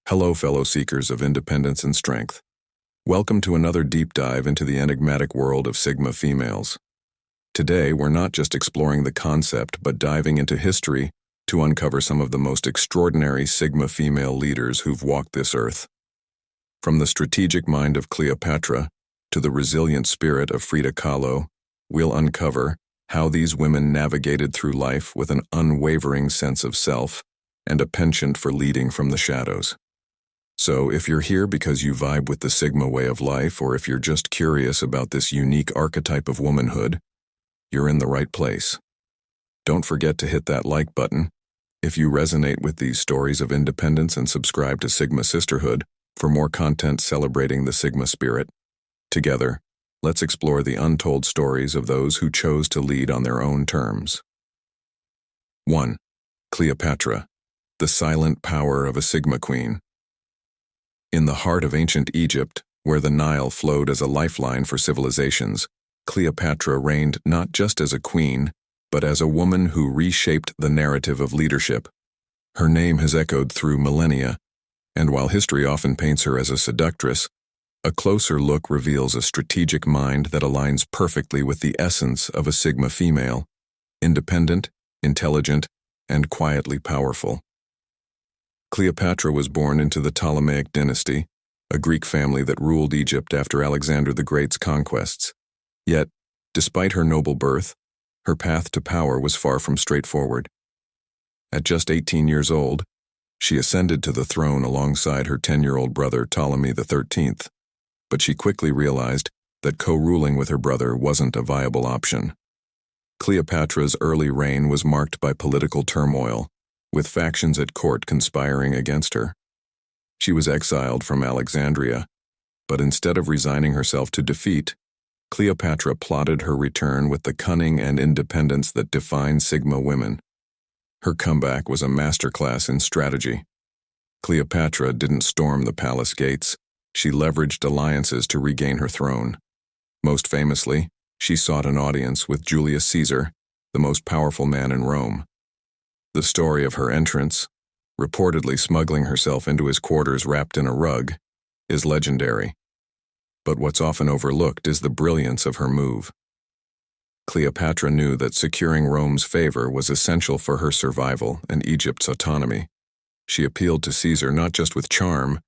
Hello, fellow seekers of independence and strength. Welcome to another deep dive into the enigmatic world of Sigma females. Today, we're not just exploring the concept, but diving into history to uncover some of the most extraordinary Sigma female leaders who've walked this earth. From the strategic mind of Cleopatra to the resilient spirit of Frida Kahlo, we'll uncover how these women navigated through life with an unwavering sense of self and a penchant for leading from the shadows. So, if you're here because you vibe with the Sigma way of life, or if you're just curious about this unique archetype of womanhood, you're in the right place. Don't forget to hit that like button if you resonate with these stories of independence, and subscribe to Sigma Sisterhood for more content celebrating the Sigma spirit. Together, let's explore the untold stories of those who chose to lead on their own terms. 1. Cleopatra, the silent power of a Sigma queen. In the heart of ancient Egypt, where the Nile flowed as a lifeline for civilizations, Cleopatra reigned not just as a queen, but as a woman who reshaped the narrative of leadership. Her name has echoed through millennia, and while history often paints her as a seductress, a closer look reveals a strategic mind that aligns perfectly with the essence of a Sigma female: independent, intelligent, and quietly powerful. Cleopatra was born into the Ptolemaic dynasty, a Greek family that ruled Egypt after Alexander the Great's conquests. Yet, despite her noble birth, her path to power was far from straightforward. At just 18 years old, she ascended to the throne alongside her 10-year-old brother Ptolemy XIII, but she quickly realized that co-ruling with her brother wasn't a viable option. Cleopatra's early reign was marked by political turmoil, with factions at court conspiring against her. She was exiled from Alexandria, but instead of resigning herself to defeat, Cleopatra plotted her return with the cunning and independence that define Sigma women. Her comeback was a masterclass in strategy. Cleopatra didn't storm the palace gates. She leveraged alliances to regain her throne. Most famously, she sought an audience with Julius Caesar, the most powerful man in Rome. The story of her entrance, reportedly smuggling herself into his quarters wrapped in a rug, is legendary. But what's often overlooked is the brilliance of her move. Cleopatra knew that securing Rome's favor was essential for her survival and Egypt's autonomy. She appealed to Caesar not just with charm,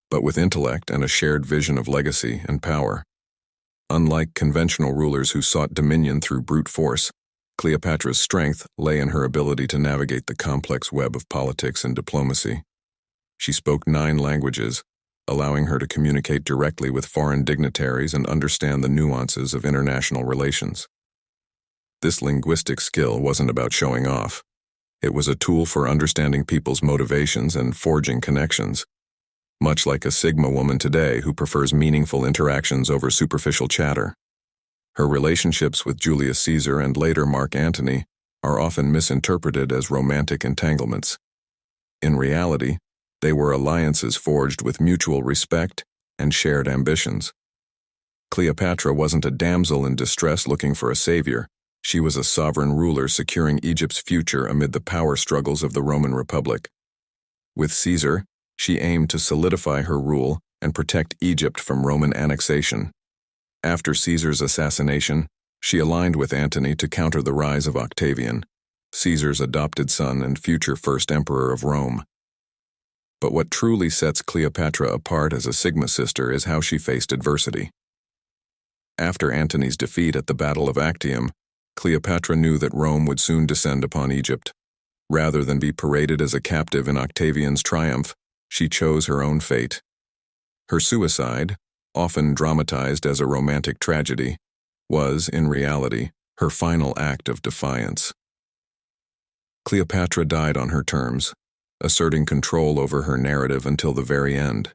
but with intellect and a shared vision of legacy and power. Unlike conventional rulers who sought dominion through brute force, Cleopatra's strength lay in her ability to navigate the complex web of politics and diplomacy. She spoke 9 languages, allowing her to communicate directly with foreign dignitaries and understand the nuances of international relations. This linguistic skill wasn't about showing off. It was a tool for understanding people's motivations and forging connections, much like a Sigma woman today who prefers meaningful interactions over superficial chatter. Her relationships with Julius Caesar and later Mark Antony are often misinterpreted as romantic entanglements. In reality, they were alliances forged with mutual respect and shared ambitions. Cleopatra wasn't a damsel in distress looking for a savior. She was a sovereign ruler securing Egypt's future amid the power struggles of the Roman Republic. With Caesar, she aimed to solidify her rule and protect Egypt from Roman annexation. After Caesar's assassination, she aligned with Antony to counter the rise of Octavian, Caesar's adopted son and future first emperor of Rome. But what truly sets Cleopatra apart as a Sigma sister is how she faced adversity. After Antony's defeat at the Battle of Actium, Cleopatra knew that Rome would soon descend upon Egypt. Rather than be paraded as a captive in Octavian's triumph, she chose her own fate. Her suicide, often dramatized as a romantic tragedy, was, in reality, her final act of defiance. Cleopatra died on her terms, asserting control over her narrative until the very end.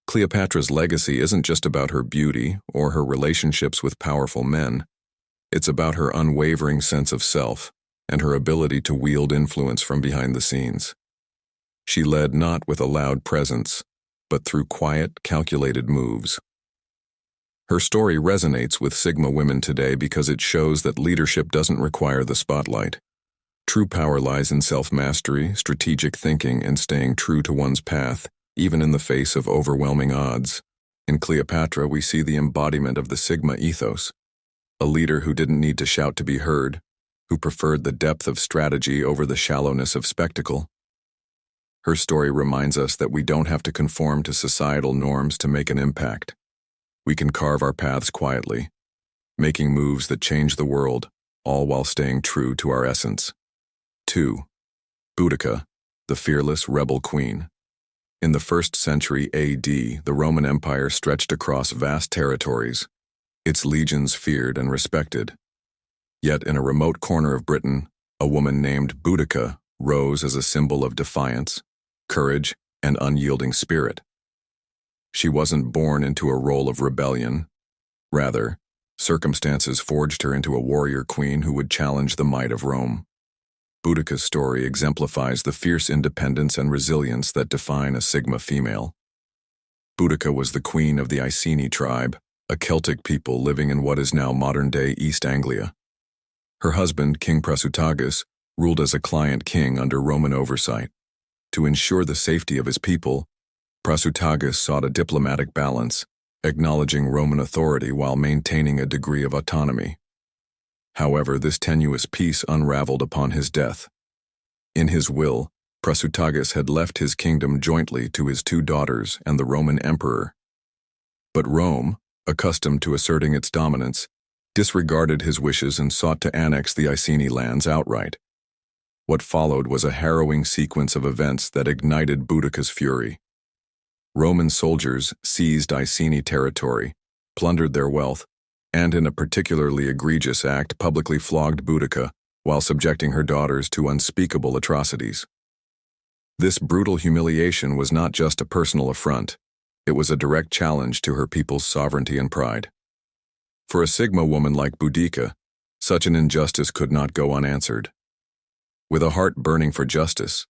Cleopatra's legacy isn't just about her beauty or her relationships with powerful men. It's about her unwavering sense of self and her ability to wield influence from behind the scenes. She led not with a loud presence, but through quiet, calculated moves. Her story resonates with Sigma women today because it shows that leadership doesn't require the spotlight. True power lies in self-mastery, strategic thinking, and staying true to one's path, even in the face of overwhelming odds. In Cleopatra, we see the embodiment of the Sigma ethos, a leader who didn't need to shout to be heard, who preferred the depth of strategy over the shallowness of spectacle. Her story reminds us that we don't have to conform to societal norms to make an impact. We can carve our paths quietly, making moves that change the world, all while staying true to our essence. 2. Boudica, the fearless rebel queen. In the 1st century AD, the Roman Empire stretched across vast territories. Its legions feared and respected. Yet in a remote corner of Britain, a woman named Boudica rose as a symbol of defiance, courage, and unyielding spirit. She wasn't born into a role of rebellion. Rather, circumstances forged her into a warrior queen who would challenge the might of Rome. Boudica's story exemplifies the fierce independence and resilience that define a Sigma female. Boudica was the queen of the Iceni tribe, a Celtic people living in what is now modern-day East Anglia. Her husband, King Prasutagus, ruled as a client king under Roman oversight. To ensure the safety of his people, Prasutagus sought a diplomatic balance, acknowledging Roman authority while maintaining a degree of autonomy. However, this tenuous peace unraveled upon his death. In his will, Prasutagus had left his kingdom jointly to his 2 daughters and the Roman emperor. But Rome, accustomed to asserting its dominance, disregarded his wishes and sought to annex the Iceni lands outright. What followed was a harrowing sequence of events that ignited Boudica's fury. Roman soldiers seized Iceni territory, plundered their wealth, and in a particularly egregious act publicly flogged Boudica while subjecting her daughters to unspeakable atrocities. This brutal humiliation was not just a personal affront, it was a direct challenge to her people's sovereignty and pride. For a Sigma woman like Boudica, such an injustice could not go unanswered. With a heart burning for justice,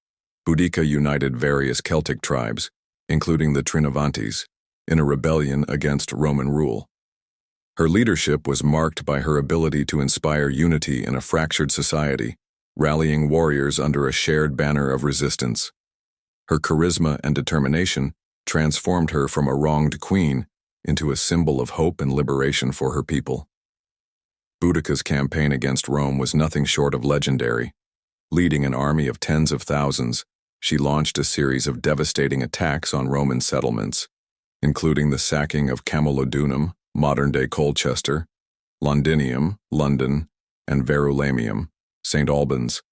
Boudica united various Celtic tribes, including the Trinovantes, in a rebellion against Roman rule. Her leadership was marked by her ability to inspire unity in a fractured society, rallying warriors under a shared banner of resistance. Her charisma and determination transformed her from a wronged queen into a symbol of hope and liberation for her people. Boudica's campaign against Rome was nothing short of legendary. Leading an army of tens of thousands, she launched a series of devastating attacks on Roman settlements, including the sacking of Camulodunum, modern-day Colchester, Londinium, London, and Verulamium, St. Albans.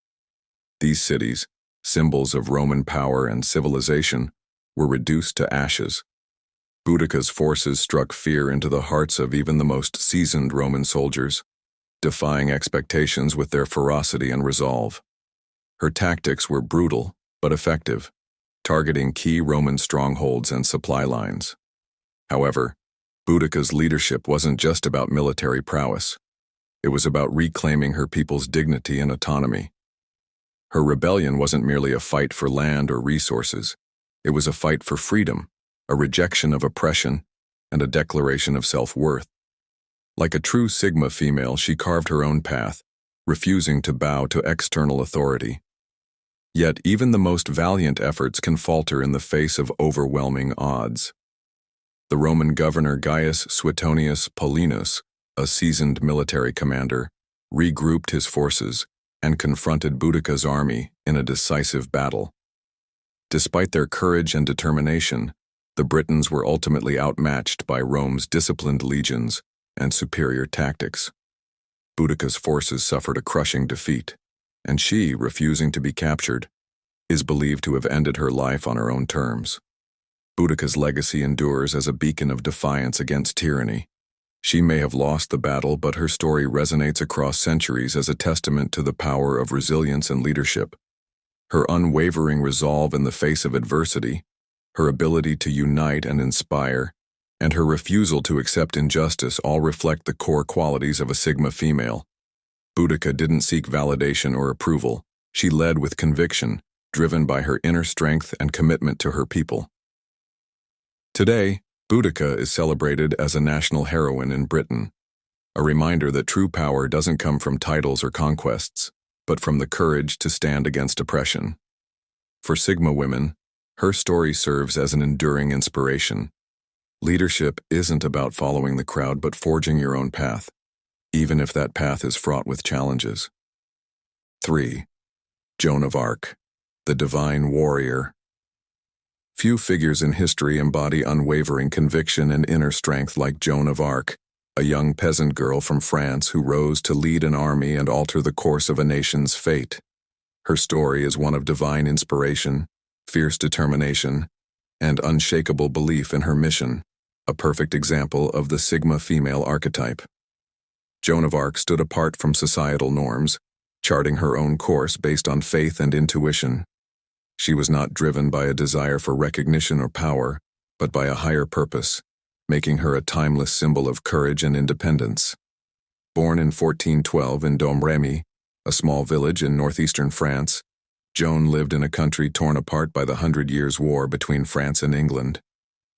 These cities, symbols of Roman power and civilization, were reduced to ashes. Boudica's forces struck fear into the hearts of even the most seasoned Roman soldiers, defying expectations with their ferocity and resolve. Her tactics were brutal but effective, targeting key Roman strongholds and supply lines. However, Boudica's leadership wasn't just about military prowess. It was about reclaiming her people's dignity and autonomy. Her rebellion wasn't merely a fight for land or resources. It was a fight for freedom, a rejection of oppression, and a declaration of self-worth. Like a true Sigma female, she carved her own path, refusing to bow to external authority. Yet even the most valiant efforts can falter in the face of overwhelming odds. The Roman governor Gaius Suetonius Paulinus, a seasoned military commander, regrouped his forces and confronted Boudica's army in a decisive battle. Despite their courage and determination, the Britons were ultimately outmatched by Rome's disciplined legions and superior tactics. Boudica's forces suffered a crushing defeat, and she, refusing to be captured, is believed to have ended her life on her own terms. Boudica's legacy endures as a beacon of defiance against tyranny. She may have lost the battle, but her story resonates across centuries as a testament to the power of resilience and leadership. Her unwavering resolve in the face of adversity, her ability to unite and inspire, and her refusal to accept injustice all reflect the core qualities of a Sigma female. Boudica didn't seek validation or approval. She led with conviction, driven by her inner strength and commitment to her people. Today, Boudica is celebrated as a national heroine in Britain, a reminder that true power doesn't come from titles or conquests, but from the courage to stand against oppression. For Sigma women, Her story serves as an enduring inspiration. Leadership isn't about following the crowd but forging your own path, even if that path is fraught with challenges. 3. Joan of Arc, the Divine Warrior. Few figures in history embody unwavering conviction and inner strength like Joan of Arc, a young peasant girl from France who rose to lead an army and alter the course of a nation's fate. Her story is one of divine inspiration, fierce determination, and unshakable belief in her mission, a perfect example of the Sigma female archetype. Joan of Arc stood apart from societal norms, charting her own course based on faith and intuition. She was not driven by a desire for recognition or power, but by a higher purpose, making her a timeless symbol of courage and independence. Born in 1412 in Domremy, a small village in northeastern France, Joan lived in a country torn apart by the 100 Years' War between France and England.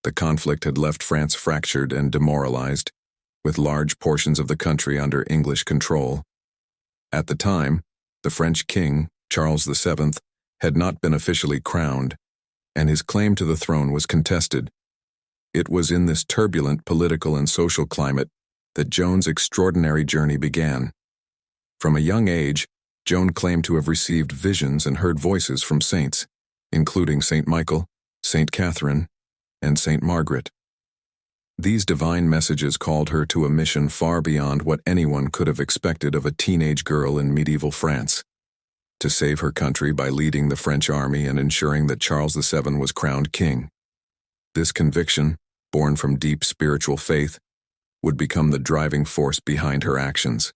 The conflict had left France fractured and demoralized, with large portions of the country under English control. At the time, the French king, Charles VII, had not been officially crowned, and his claim to the throne was contested. It was in this turbulent political and social climate that Joan's extraordinary journey began. From a young age, Joan claimed to have received visions and heard voices from saints, including Saint Michael, Saint Catherine, and Saint Margaret. These divine messages called her to a mission far beyond what anyone could have expected of a teenage girl in medieval France: to save her country by leading the French army and ensuring that Charles VII was crowned king. This conviction, born from deep spiritual faith, would become the driving force behind her actions.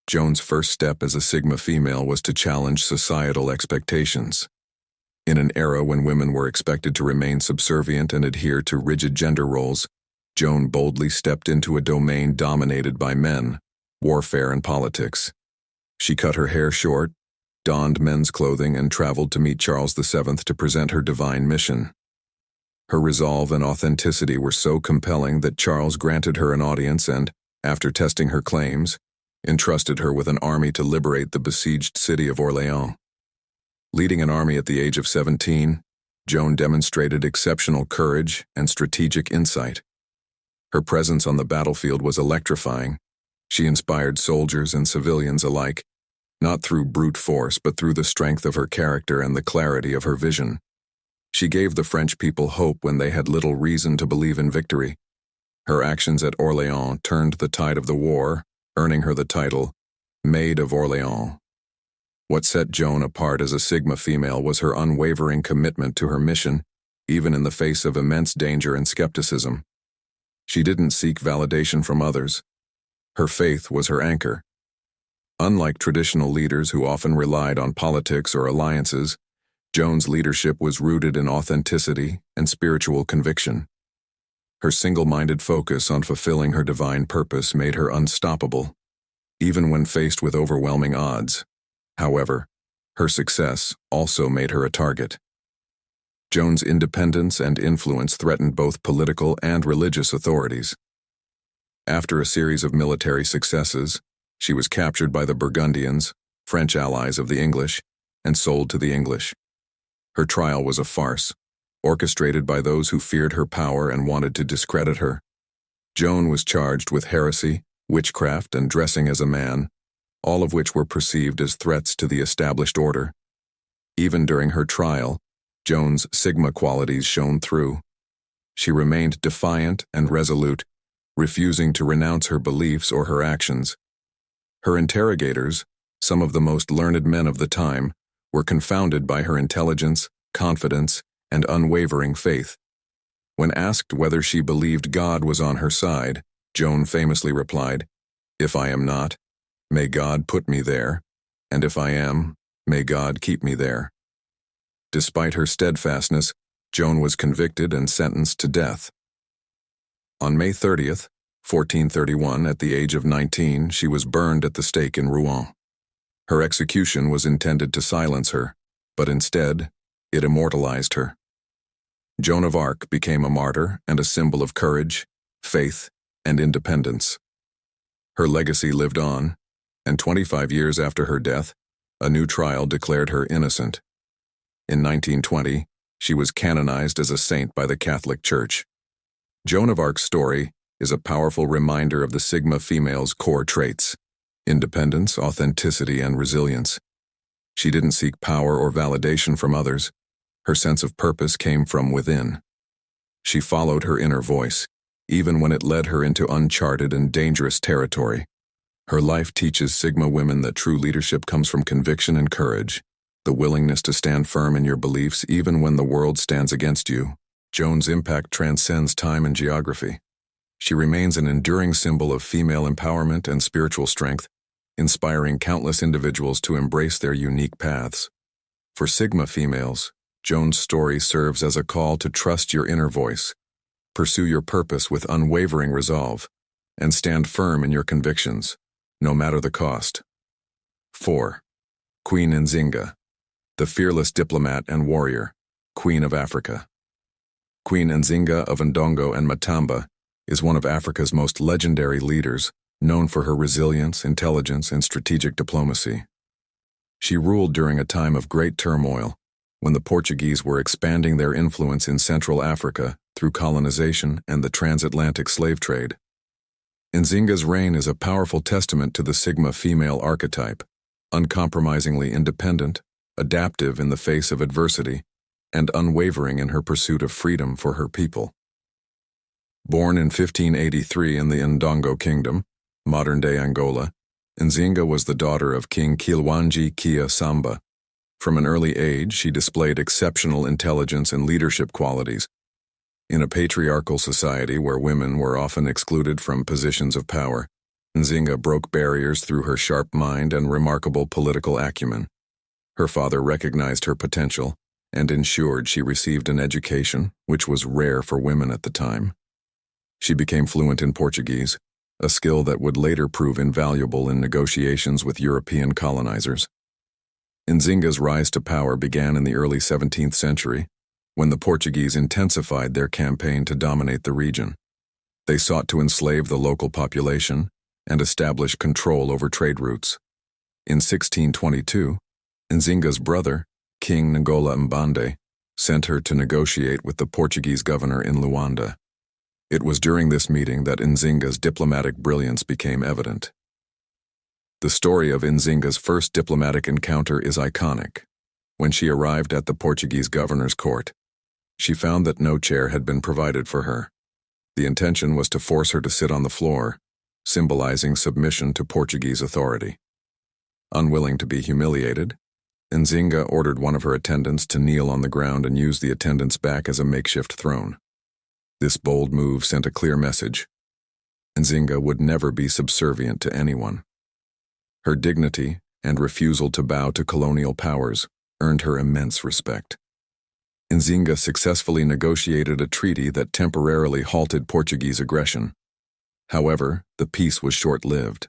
Joan's first step as a Sigma female was to challenge societal expectations. In an era when women were expected to remain subservient and adhere to rigid gender roles, Joan boldly stepped into a domain dominated by men: warfare and politics. She cut her hair short, donned men's clothing, and traveled to meet Charles VII to present her divine mission. Her resolve and authenticity were so compelling that Charles granted her an audience and, after testing her claims, entrusted her with an army to liberate the besieged city of Orléans. Leading an army at the age of 17, Joan demonstrated exceptional courage and strategic insight. Her presence on the battlefield was electrifying. She inspired soldiers and civilians alike, not through brute force but through the strength of her character and the clarity of her vision. She gave the French people hope when they had little reason to believe in victory. Her actions at Orléans turned the tide of the war, earning her the title Maid of Orléans. What set Joan apart as a Sigma female was her unwavering commitment to her mission, even in the face of immense danger and skepticism. She didn't seek validation from others. Her faith was her anchor. Unlike traditional leaders who often relied on politics or alliances, Joan's leadership was rooted in authenticity and spiritual conviction. Her single-minded focus on fulfilling her divine purpose made her unstoppable, even when faced with overwhelming odds. However, her success also made her a target. Joan's independence and influence threatened both political and religious authorities. After a series of military successes, she was captured by the Burgundians, French allies of the English, and sold to the English. Her trial was a farce, orchestrated by those who feared her power and wanted to discredit her. Joan was charged with heresy, witchcraft, and dressing as a man, all of which were perceived as threats to the established order. Even during her trial, Joan's Sigma qualities shone through. She remained defiant and resolute, refusing to renounce her beliefs or her actions. Her interrogators, some of the most learned men of the time, were confounded by her intelligence, confidence, and unwavering faith. When asked whether she believed God was on her side, Joan famously replied, "If I am not, may God put me there, and if I am, may God keep me there." Despite her steadfastness, Joan was convicted and sentenced to death. On May 30th, 1431, at the age of 19, she was burned at the stake in Rouen. Her execution was intended to silence her, but instead, it immortalized her. Joan of Arc became a martyr and a symbol of courage, faith, and independence. Her legacy lived on, and 25 years after her death, a new trial declared her innocent. In 1920, She was canonized as a saint by the Catholic Church. Joan of Arc's story is a powerful reminder of the Sigma female's core traits: independence, authenticity, and resilience. She didn't seek power or validation from others. Her sense of purpose came from within. She followed her inner voice, even when it led her into uncharted and dangerous territory. Her life teaches Sigma women that true leadership comes from conviction and courage, the willingness to stand firm in your beliefs even when the world stands against you. Joan's impact transcends time and geography. She remains an enduring symbol of female empowerment and spiritual strength, inspiring countless individuals to embrace their unique paths. For Sigma females, Joan's story serves as a call to trust your inner voice, pursue your purpose with unwavering resolve, and stand firm in your convictions, no matter the cost. 4. Queen Nzinga, the fearless diplomat and warrior, Queen of Africa. Queen Nzinga of Ndongo and Matamba is one of Africa's most legendary leaders, known for her resilience, intelligence, and strategic diplomacy. She ruled during a time of great turmoil, when the Portuguese were expanding their influence in Central Africa through colonization and the transatlantic slave trade. Nzinga's reign is a powerful testament to the Sigma female archetype, uncompromisingly independent, adaptive in the face of adversity, and unwavering in her pursuit of freedom for her people. Born in 1583 in the Ndongo Kingdom, modern-day Angola, Nzinga was the daughter of King Kilwanji Kia Samba. From an early age, she displayed exceptional intelligence and leadership qualities. In a patriarchal society where women were often excluded from positions of power, Nzinga broke barriers through her sharp mind and remarkable political acumen. Her father recognized her potential and ensured she received an education, which was rare for women at the time. She became fluent in Portuguese, a skill that would later prove invaluable in negotiations with European colonizers. Nzinga's rise to power began in the early 17th century, when the Portuguese intensified their campaign to dominate the region. They sought to enslave the local population and establish control over trade routes. In 1622, Nzinga's brother, King Ngola Mbande, sent her to negotiate with the Portuguese governor in Luanda. It was during this meeting that Nzinga's diplomatic brilliance became evident. The story of Nzinga's first diplomatic encounter is iconic. When she arrived at the Portuguese governor's court, she found that no chair had been provided for her. The intention was to force her to sit on the floor, symbolizing submission to Portuguese authority. Unwilling to be humiliated, Nzinga ordered one of her attendants to kneel on the ground and use the attendant's back as a makeshift throne. This bold move sent a clear message. Nzinga would never be subservient to anyone. Her dignity and refusal to bow to colonial powers earned her immense respect. Nzinga successfully negotiated a treaty that temporarily halted Portuguese aggression. However, the peace was short-lived.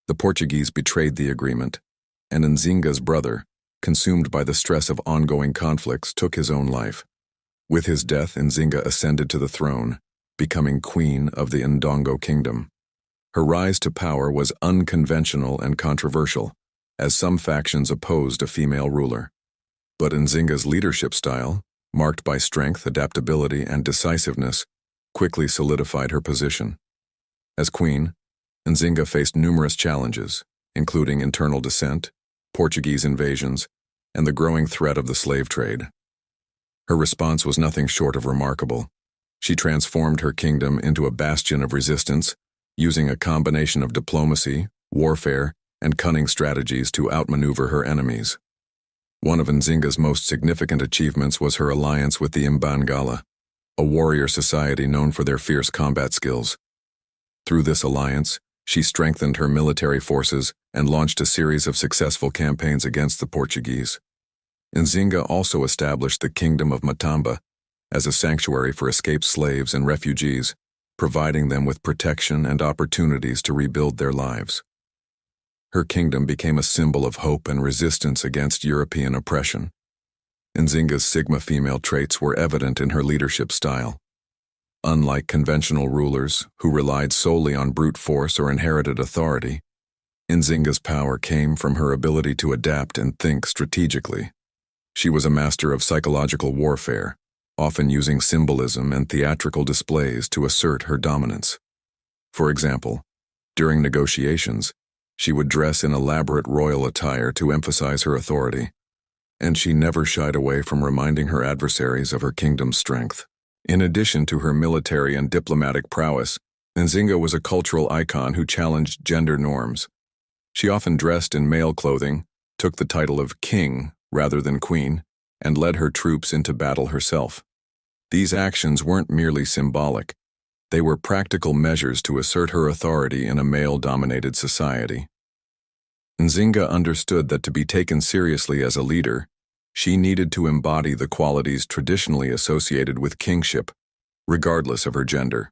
The Portuguese betrayed the agreement, and Nzinga's brother, consumed by the stress of ongoing conflicts, took his own life. With his death, Nzinga ascended to the throne, becoming queen of the Ndongo Kingdom. Her rise to power was unconventional and controversial, as some factions opposed a female ruler. But Nzinga's leadership style, marked by strength, adaptability, and decisiveness, quickly solidified her position. As queen, Nzinga faced numerous challenges, including internal dissent, Portuguese invasions, and the growing threat of the slave trade. Her response was nothing short of remarkable. She transformed her kingdom into a bastion of resistance, using a combination of diplomacy, warfare, and cunning strategies to outmaneuver her enemies. One of Nzinga's most significant achievements was her alliance with the Imbangala, a warrior society known for their fierce combat skills. Through this alliance, she strengthened her military forces and launched a series of successful campaigns against the Portuguese. Nzinga also established the Kingdom of Matamba as a sanctuary for escaped slaves and refugees, providing them with protection and opportunities to rebuild their lives. Her kingdom became a symbol of hope and resistance against European oppression. Nzinga's Sigma female traits were evident in her leadership style. Unlike conventional rulers who relied solely on brute force or inherited authority, Nzinga's power came from her ability to adapt and think strategically. She was a master of psychological warfare, often using symbolism and theatrical displays to assert her dominance. For example, during negotiations, she would dress in elaborate royal attire to emphasize her authority, and she never shied away from reminding her adversaries of her kingdom's strength. In addition to her military and diplomatic prowess, Nzinga was a cultural icon who challenged gender norms. She often dressed in male clothing, took the title of king rather than queen, and led her troops into battle herself. These actions weren't merely symbolic. They were practical measures to assert her authority in a male-dominated society. Nzinga understood that to be taken seriously as a leader, she needed to embody the qualities traditionally associated with kingship, regardless of her gender.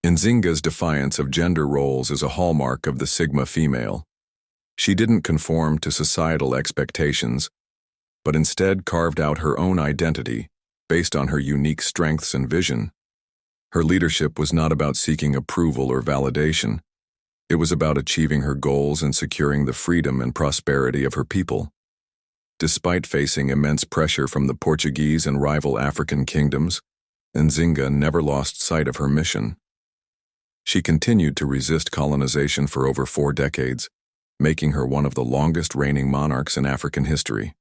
Nzinga's defiance of gender roles is a hallmark of the Sigma female. She didn't conform to societal expectations, but instead carved out her own identity based on her unique strengths and vision. Her leadership was not about seeking approval or validation. It was about achieving her goals and securing the freedom and prosperity of her people. Despite facing immense pressure from the Portuguese and rival African kingdoms, Nzinga never lost sight of her mission. She continued to resist colonization for over 4 decades, making her one of the longest reigning monarchs in African history.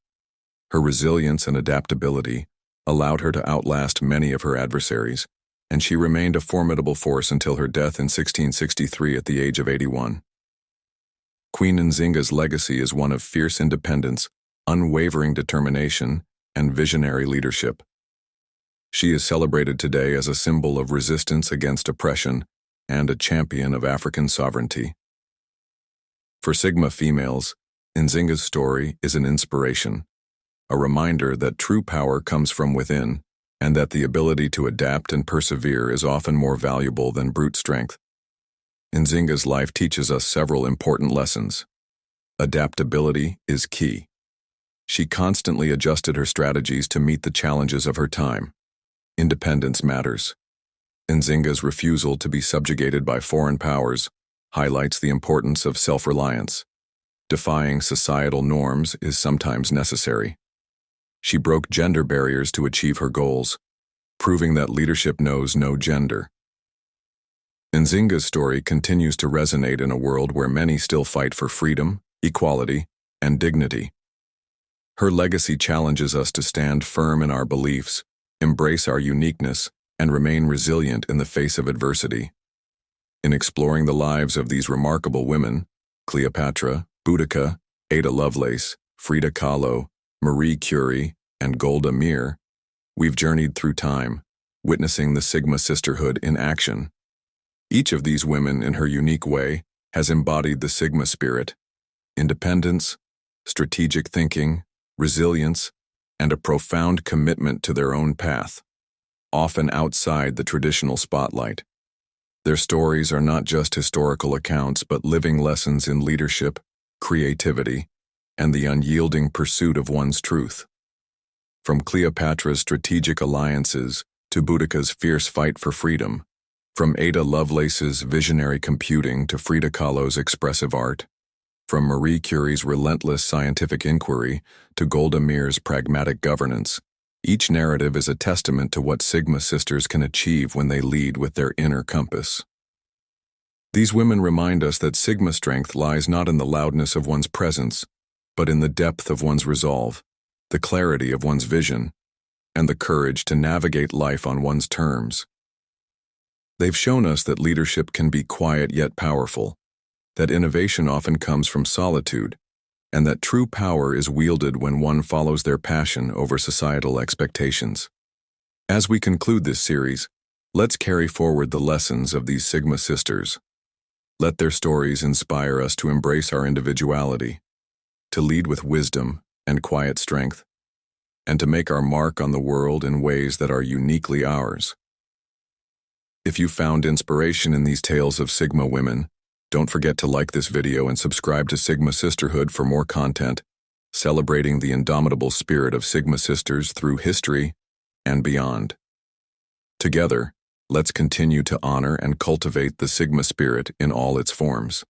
Her resilience and adaptability allowed her to outlast many of her adversaries, and she remained a formidable force until her death in 1663 at the age of 81. Queen Nzinga's legacy is one of fierce independence, unwavering determination, and visionary leadership. She is celebrated today as a symbol of resistance against oppression and a champion of African sovereignty. For Sigma females, Nzinga's story is an inspiration, a reminder that true power comes from within, and that the ability to adapt and persevere is often more valuable than brute strength. Nzinga's life teaches us several important lessons. Adaptability is key. She constantly adjusted her strategies to meet the challenges of her time. Independence matters. Nzinga's refusal to be subjugated by foreign powers highlights the importance of self-reliance. Defying societal norms is sometimes necessary. She broke gender barriers to achieve her goals, proving that leadership knows no gender. Nzinga's story continues to resonate in a world where many still fight for freedom, equality, and dignity. Her legacy challenges us to stand firm in our beliefs, embrace our uniqueness, and remain resilient in the face of adversity. In exploring the lives of these remarkable women, Cleopatra, Boudica, Ada Lovelace, Frida Kahlo, Marie Curie, and Golda Meir, we've journeyed through time, witnessing the Sigma sisterhood in action. Each of these women, in her unique way, has embodied the Sigma spirit: independence, strategic thinking, resilience, and a profound commitment to their own path, often outside the traditional spotlight. Their stories are not just historical accounts, but living lessons in leadership, creativity, and the unyielding pursuit of one's truth. From Cleopatra's strategic alliances to Boudica's fierce fight for freedom, from Ada Lovelace's visionary computing to Frida Kahlo's expressive art, from Marie Curie's relentless scientific inquiry to Golda Meir's pragmatic governance, each narrative is a testament to what Sigma sisters can achieve when they lead with their inner compass. These women remind us that Sigma strength lies not in the loudness of one's presence, but in the depth of one's resolve, the clarity of one's vision, and the courage to navigate life on one's terms. They've shown us that leadership can be quiet yet powerful, that innovation often comes from solitude, and that true power is wielded when one follows their passion over societal expectations. As we conclude this series, let's carry forward the lessons of these Sigma sisters. Let their stories inspire us to embrace our individuality, to lead with wisdom and quiet strength, and to make our mark on the world in ways that are uniquely ours. If you found inspiration in these tales of Sigma women, don't forget to like this video and subscribe to Sigma Sisterhood for more content, celebrating the indomitable spirit of Sigma sisters through history and beyond. Together, let's continue to honor and cultivate the Sigma spirit in all its forms.